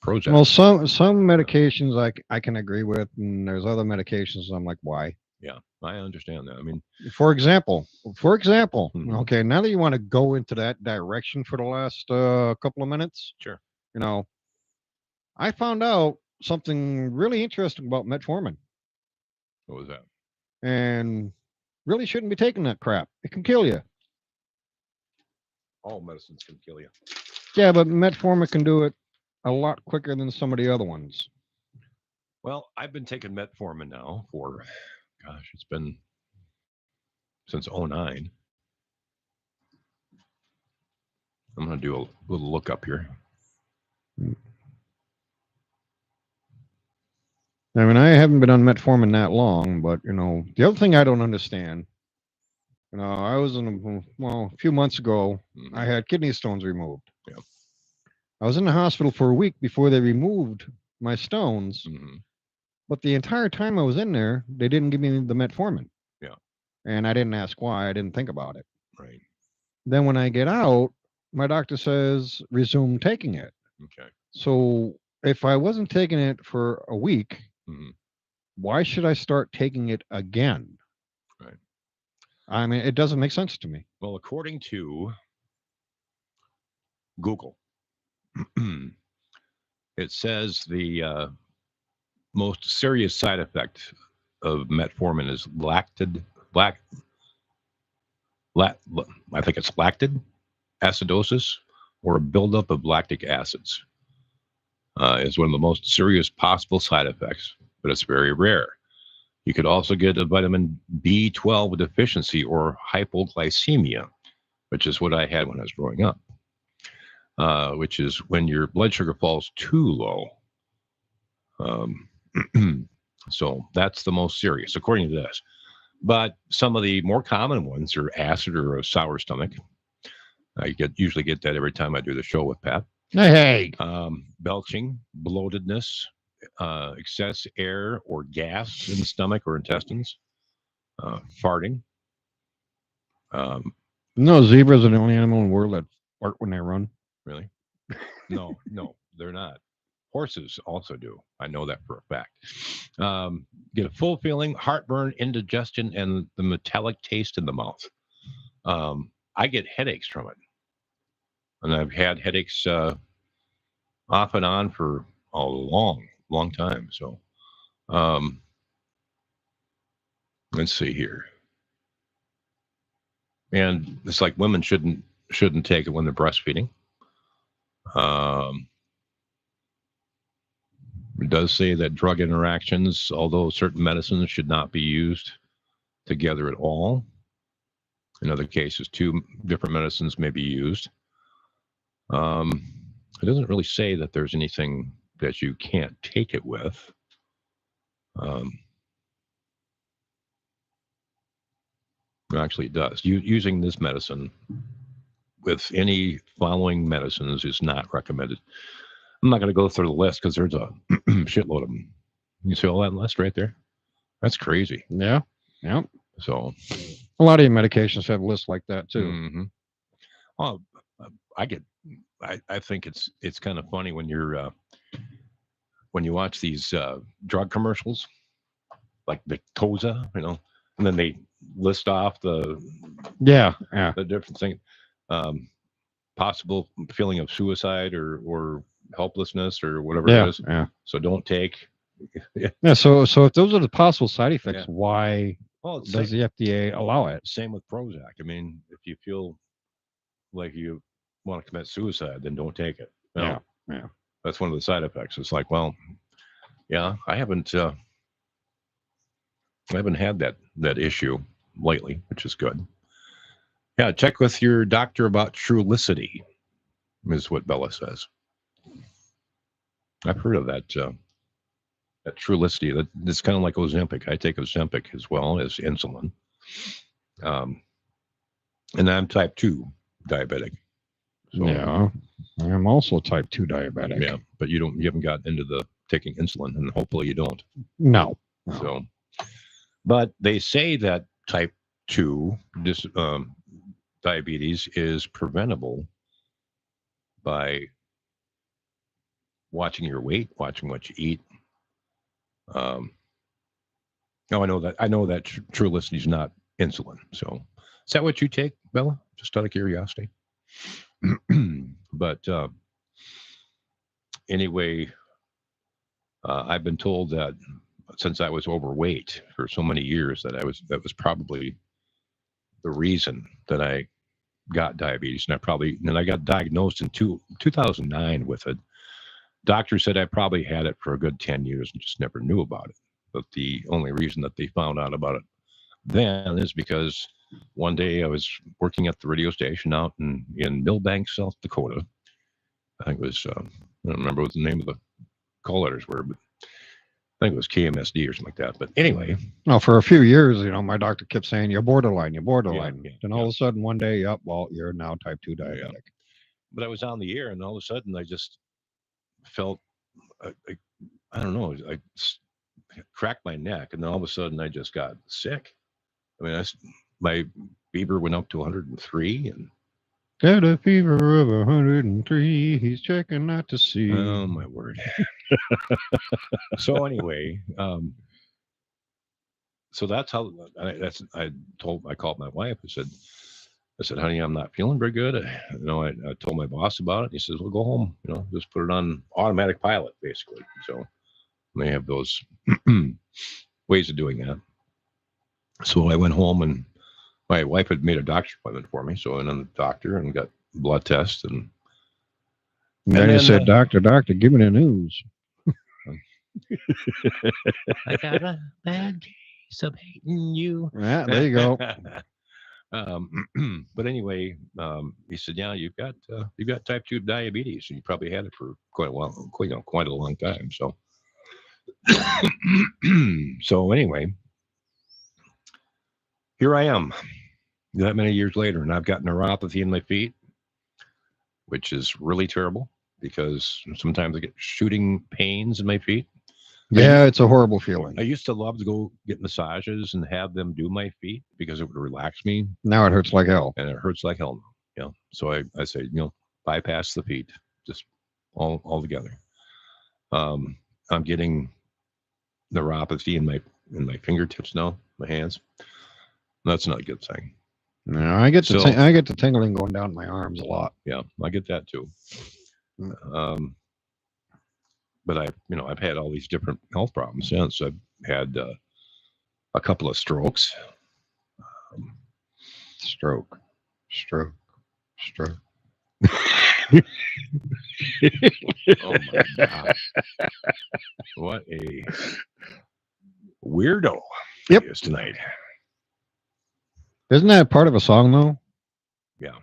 Prozac. Well, some medications I can agree with, and there's other medications I'm like, why? Yeah, I understand that. I mean, For example, Mhm. okay, now that you want to go into that direction for the last couple of minutes, sure. you know, I found out something really interesting about metformin, What was that? and really shouldn't be taking that crap. It can kill you. All medicines can kill you. Yeah, but metformin can do it a lot quicker than some of the other ones. Well, I've been taking metformin now for, gosh, it's been since '09. I'm going to do a little look up here. I mean, I haven't been on metformin that long, but the other thing I don't understand, I was a few months ago, I had kidney stones removed. Yeah. I was in the hospital for a week before they removed my stones, but the entire time I was in there, they didn't give me the metformin. Yeah. And I didn't ask why. I didn't think about it. Right. Then when I get out, my doctor says resume taking it. Okay. So if I wasn't taking it for a week, Mhm. why should I start taking it again? Right. I mean, it doesn't make sense to me. Well, according to Google, it says the most serious side effect of metformin is I think it's lactic acidosis, or a buildup of lactic acids. Is one of the most serious possible side effects, but it's very rare. You could also get a vitamin B12 deficiency or hypoglycemia, which is what I had when I was growing up, which is when your blood sugar falls too low. So that's the most serious, according to this. But some of the more common ones are acid or a sour stomach. I usually get that every time I do the show with Pat. Hey. Belching, bloatedness, excess air or gas in the stomach or intestines, farting. No, zebras are the only animal in the world that fart when they run. Really? No, they're not. Horses also do. I know that for a fact. Get a full feeling, heartburn, indigestion, and the metallic taste in the mouth. I get headaches from it. And I've had headaches off and on for a long time. So let's see here. And it's like women shouldn't take it when they're breastfeeding. It does say that drug interactions, although certain medicines should not be used together at all. In other cases, two different medicines may be used. It doesn't really say that there's anything that you can't take it with. Actually, it does. Using this medicine with any following medicines is not recommended. I'm not going to go through the list because there's a shitload of them. You see all that list right there? That's crazy. Yeah. Yeah. So a lot of your medications have lists like that too. Mm-hmm. Well, I think it's kind of funny when you're when you watch these drug commercials like Victoza, and then they list off the different things, possible feeling of suicide or helplessness or whatever it is. Yeah. So don't take. Yeah. So if those are the possible side effects, why does the FDA allow it? Same with Prozac. I mean, if you feel like you want to commit suicide, then don't take it. Yeah. That's one of the side effects. It's like, well, yeah, I haven't had that issue lately, which is good. Yeah, check with your doctor about Trulicity, is what Bella says. I've heard of that Trulicity. It's kind of like Ozempic. I take Ozempic as well as insulin. And I'm type 2 diabetic. So, yeah, I'm also type 2 diabetic. Yeah, but you haven't gotten into the taking insulin, and hopefully you don't. No. So, but they say that type 2 diabetes is preventable by watching your weight, watching what you eat. Oh, I know that True Listen is not insulin. So, is that what you take, Bella? Just out of curiosity. But anyway, I've been told that since I was overweight for so many years that was probably the reason that I got diabetes, and I got diagnosed in 2009 with it. Doctor said I probably had it for a good 10 years and just never knew about it. But the only reason that they found out about it then is because one day I was working at the radio station out in Millbank, South Dakota. I think it was, I don't remember what the name of the call letters were, but I think it was KMSD or something like that. But anyway. No, for a few years, my doctor kept saying, you're borderline, you're borderline. Yeah, and all of a sudden, one day, well, you're now type 2 diabetic. Yeah. But I was on the air, and all of a sudden, I just felt, I don't know, I cracked my neck, and then all of a sudden, I just got sick. I mean, my fever went up to 103, and got a fever of 103. He's checking not to see. Oh my word! So anyway, so that's how I called my wife. I said, honey, I'm not feeling very good. I told my boss about it. He says, well, go home. Just put it on automatic pilot, basically. So they have those ways of doing that. So I went home, and my wife had made a doctor's appointment for me. So I went to the doctor and got blood test. And then he said, doctor, give me the news. I got a bad case of hating you. Yeah, there you go. But anyway, he said, yeah, you've got type 2 diabetes, and you probably had it for quite a while, quite a long time. So, so anyway, here I am that many years later, and I've got neuropathy in my feet, which is really terrible because sometimes I get shooting pains in my feet. Yeah, it's a horrible feeling. I used to love to go get massages and have them do my feet because it would relax me. Now it hurts like hell. And it hurts like hell. So I say, bypass the feet, just all together. I'm getting neuropathy in my fingertips now, my hands. That's not a good thing. No, I get the tingling going down my arms a lot. Yeah, I get that too. But I've had all these different health problems since. I've had a couple of strokes. Stroke. Oh my God. What a weirdo he is tonight. Isn't that part of a song though? Yeah.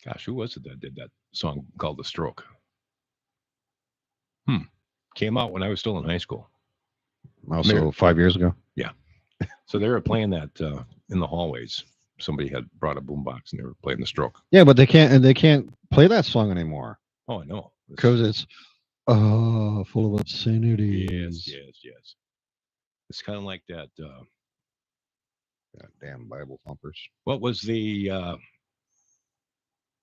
Gosh, who was it that did that song called The Stroke? Came out when I was still in high school. Also 5 years ago. Yeah. So they were playing that in the hallways. Somebody had brought a boombox and they were playing The Stroke. Yeah, but they can't play that song anymore. Oh, I know. Because it's full of obscenities. Yes. It's kind of like that. Damn Bible thumpers. What was the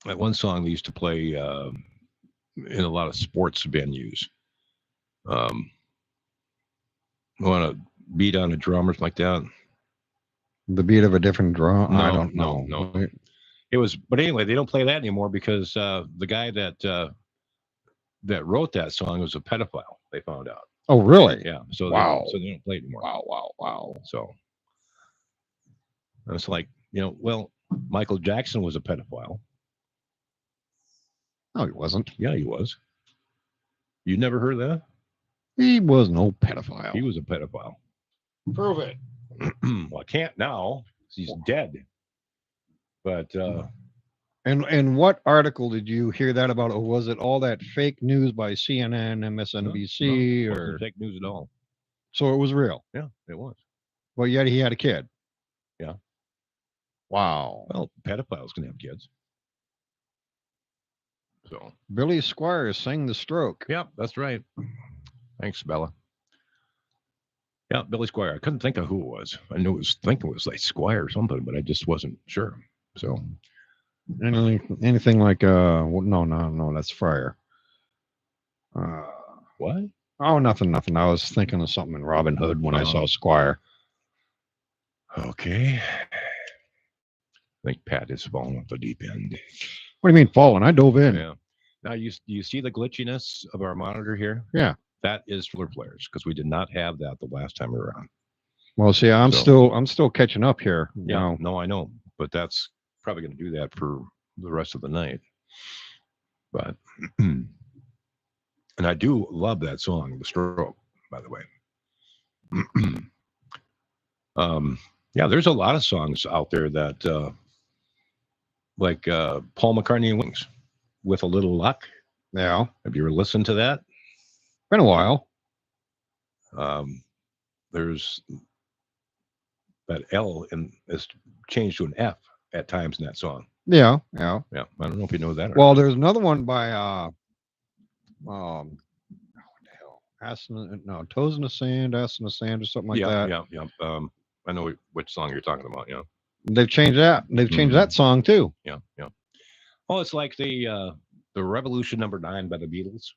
that one song they used to play in a lot of sports venues? Want to beat on a drum or something like that? The beat of a different drum? No, I don't know. No. It was, but anyway, they don't play that anymore because the guy that wrote that song was a pedophile. They found out. Oh, really? Yeah. So they don't play it anymore. Wow. So it's like, well, Michael Jackson was a pedophile. No, he wasn't. Yeah, he was. You never heard that? He was no pedophile. He was a pedophile. Prove it. Well, I can't now. He's dead. But and what article did you hear that about? Or was it all that fake news by CNN, MSNBC, no, or wasn't fake news at all? So it was real. Yeah, it was. Well, yet he had a kid. Yeah. Wow. Well, pedophiles can have kids. So Billy Squires sang The Stroke. Yep, that's right. Thanks, Bella. Yeah, Billy Squire. I couldn't think of who it was. I knew thinking it was like Squire or something, but I just wasn't sure. So Anything like no, that's Fryer. what? Oh, nothing. I was thinking of something in Robin Hood when I saw Squire. Okay. I think Pat is falling off the deep end. What do you mean falling? I dove in. Yeah. Now you see the glitchiness of our monitor here? Yeah. That is for players because we did not have that the last time around. Well, see, I'm still catching up here. Yeah. No, I know, but that's probably going to do that for the rest of the night. But and I do love that song, The Stroke, by the way. Yeah, there's a lot of songs out there that like Paul McCartney and Wings, With a Little Luck. Yeah. Have you ever listened to that? Been a while. There's that L is changed to an F at times in that song. Yeah. I don't know if you know that. Well, there's another one by what the hell? Toes in the Sand, Ass in the Sand, or something like that. Yeah. I know which song you're talking about. Yeah. They've changed that. They've changed that song too. Yeah. Oh, it's like the Revolution #9 by the Beatles.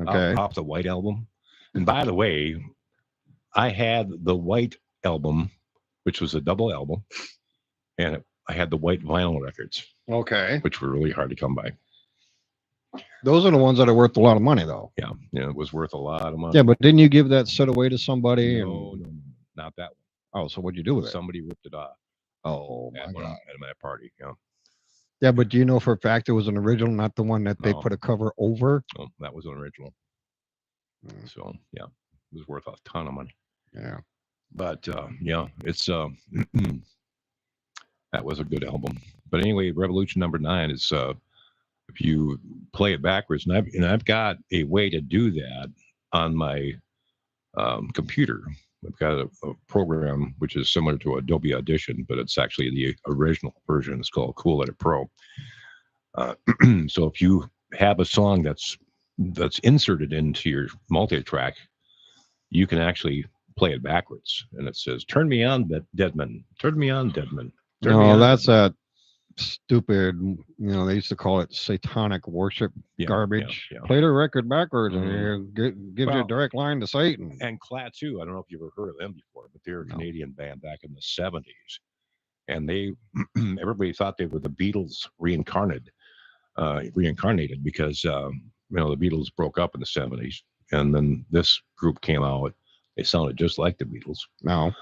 Okay. Off the White Album. And by the way, I had the White Album, which was a double album, and I had the white vinyl records. Okay. Which were really hard to come by. Those are the ones that are worth a lot of money, though. Yeah, it was worth a lot of money. Yeah, but didn't you give that set away to somebody? No, not that one. Oh, so what'd you do with it? Somebody ripped it off. Oh, my God. At my party, yeah. Yeah, but do you know for a fact it was an original, not the one that they put a cover over? Oh, that was an original. So, yeah, it was worth a ton of money. Yeah. But, yeah, it's, that was a good album. But anyway, Revolution #9 is, if you play it backwards, and I've got a way to do that on my computer. I've got a program which is similar to Adobe Audition, but it's actually the original version. It's called Cool Edit Pro. So if you have a song that's inserted into your multi-track, you can actually play it backwards, and it says, "Turn me on, Deadman. Turn me on, Deadman." No, that's that stupid. They used to call it satanic worship garbage. Yeah. Play the record backwards, and it gives you a direct line to Satan. And Klaatu, I don't know if you've ever heard of them before, but they're a Canadian band back in the 70s, and they everybody thought they were the Beatles reincarnated because the Beatles broke up in the 70s, and then this group came out. They sounded just like the Beatles. No.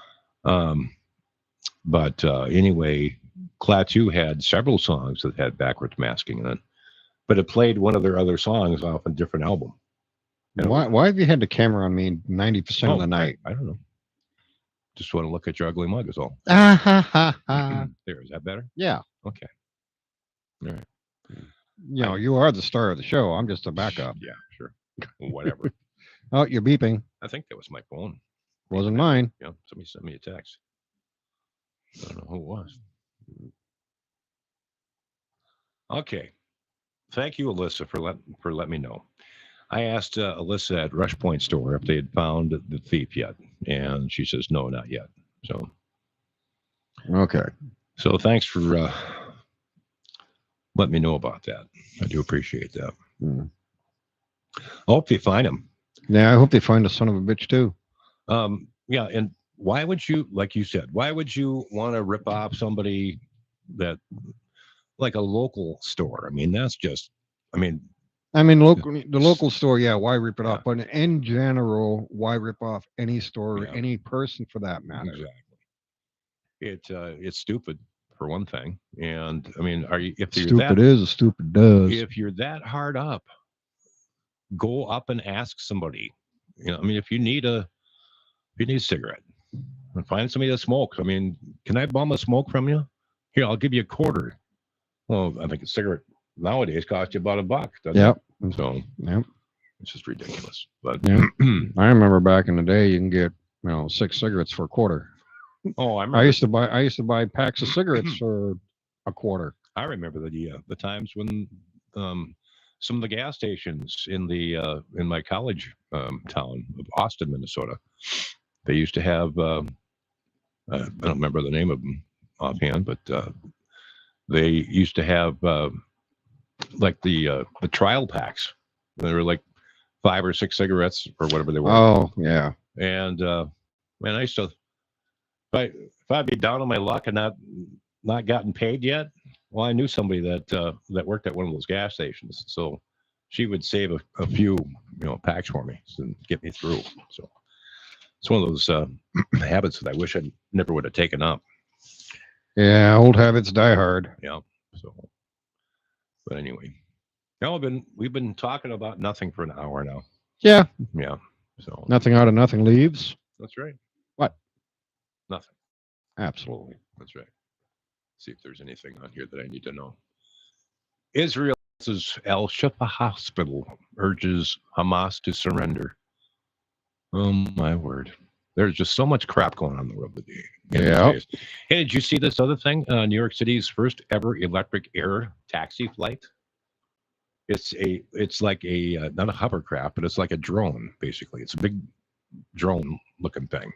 But anyway, Klaatu had several songs that had backwards masking in it, but it played one of their other songs off a different album. Why have you had the camera on me 90% of the night? I don't know. Just want to look at your ugly mug is all. There, is that better? Yeah. Okay. All right. You are the star of the show. I'm just a backup. Yeah, sure. Whatever. Oh, you're beeping. I think that was my phone. Wasn't mine. Yeah, somebody sent me a text. I don't know who it was. Okay. Thank you, Alyssa, for letting me know. I asked Alyssa at Rush Point Store if they had found the thief yet, and she says no, not yet. So. Okay. So thanks for letting me know about that. I do appreciate that. I hope they find him. Yeah, I hope they find the son of a bitch too. Yeah, and why would you, like you said, why would you want to rip off somebody that, like a local store? I mean, that's just, the local store, yeah, why rip it off? But in general, why rip off any store or any person for that matter? Exactly. It's stupid for one thing. And if you're stupid is, stupid does. If you're that hard up, go up and ask somebody. If you need a cigarette, find somebody to smoke. Can I bum a smoke from you? Here, I'll give you $0.25. Well, I think a cigarette nowadays costs you about $1. Yep. So yep, it's just ridiculous. But I remember back in the day, you can get 6 cigarettes for $0.25. Oh, I used to buy packs of cigarettes for $0.25. I remember the times when some of the gas stations in my college town of Austin, Minnesota, They used to have, I don't remember the name of them offhand, but they used to have like the trial packs. They were like 5 or 6 cigarettes or whatever they were. Oh, yeah. And man, I used to, if I'd be down on my luck and not gotten paid yet, well, I knew somebody that worked at one of those gas stations, so she would save a few packs for me and get me through. So it's one of those habits that I wish I never would have taken up. Yeah, old habits die hard. Yeah. So, but anyway, now we've been talking about nothing for an hour now. Yeah. Yeah. So Nothing out of nothing leaves. that's right. What? Nothing. Absolutely. That's right. See if there's anything on here that I need to know. Israel's Al Shifa hospital urges Hamas to surrender. Oh my word. There's just so much crap going on in the world today. Yeah. Hey, did you see this other thing? New York City's first ever electric air taxi flight. It's like a not a hovercraft, but it's like a drone, basically. It's a big drone looking thing.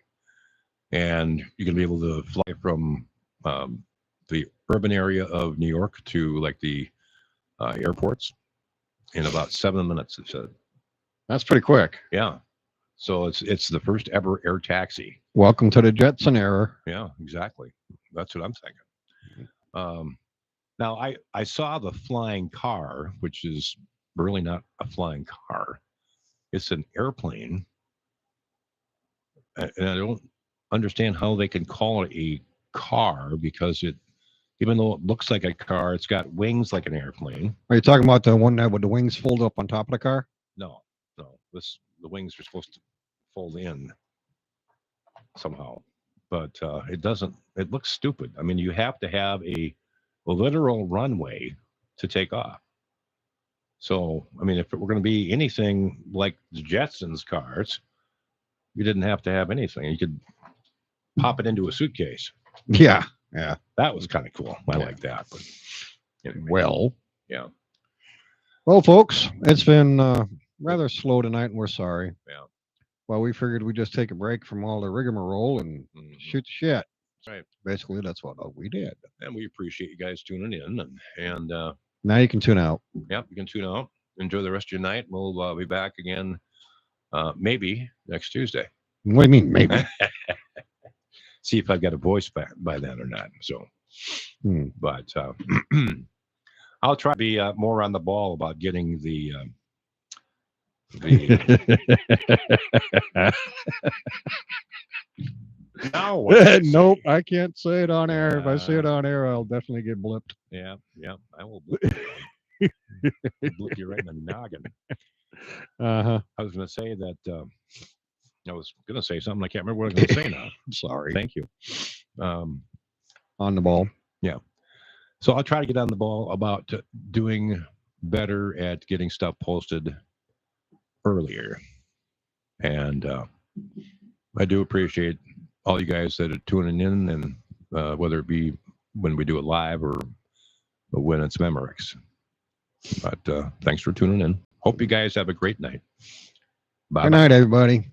And you're going to be able to fly from the urban area of New York to like the airports in about 7 minutes, it said. That's pretty quick. Yeah. So it's the first ever air taxi. Welcome to the Jetson era. Yeah, exactly. That's what I'm thinking. Now, I saw the flying car, which is really not a flying car. It's an airplane. And I don't understand how they can call it a car because even though it looks like a car, it's got wings like an airplane. Are you talking about the one that with the wings fold up on top of the car? No. The wings are supposed to fold in somehow, but it looks stupid. I mean, you have to have a literal runway to take off. So, I mean, if it were going to be anything like the Jetsons cars, you didn't have to have anything. You could pop it into a suitcase. Yeah. Yeah. That was kind of cool. I like that. But anyway. Well. Yeah. Well, folks, it's been rather slow tonight, and we're sorry. Yeah. Well, we figured we'd just take a break from all the rigmarole and shoot the shit. Right. Basically, that's what we did. And we appreciate you guys tuning in. And now you can tune out. Yep, you can tune out. Enjoy the rest of your night. We'll be back again maybe next Tuesday. What do you mean, maybe? See if I've got a voice back by then or not. So, but I'll try to be more on the ball about getting the no, nope, I can't say it on air. If I say it on air, I'll definitely get blipped. Yeah, I will blip you. Blip you right in the noggin. I was going to say that I was going to say something. I can't remember what I was going to say now. I'm sorry. Thank you. On the ball. Yeah. So I'll try to get on the ball about doing better at getting stuff posted earlier. And I do appreciate all you guys that are tuning in, and whether it be when we do it live or when it's Memorex. But thanks for tuning in. Hope you guys have a great night. Bye. Good night, everybody.